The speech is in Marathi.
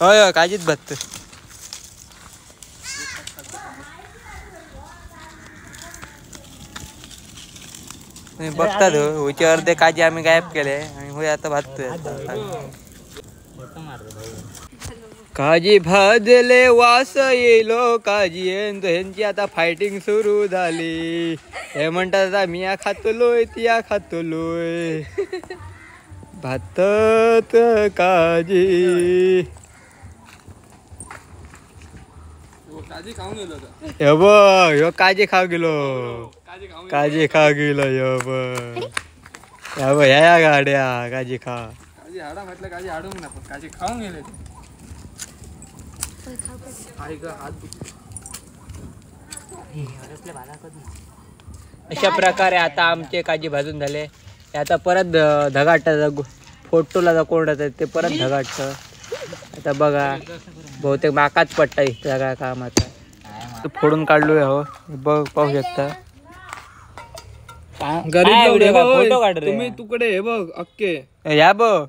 होय काजीच भात बघतात होचे अर्धे काजी आम्ही गायब केले आणि होय आता भाजतोय काजी भाजले वास येलो काजी ह्यांची आता फायटिंग सुरू झाली. हे म्हणतात आता मिया खातलोय तिया खातलोय भातात काजी हे बघ ह्यो काजी खाऊ गेलो काजी खा गेलो ह्या गाड्या काजी खा काजी हाडा म्हटलं काजी हाडू ना पण काजी खाऊन गेले अशा प्रकारे आता आमचे काजी भाजून झाले. आता परत धगाट फोटोला कोरडत ते परत धगाट. आता बघा बहुतेक माकाच पडता सगळ्या कामाचा फोडून काढलोय हो बघ पाहू शकता. गरीब फोटो काढ रे तुम्ही तुकडे हे बघ अक्के या बघ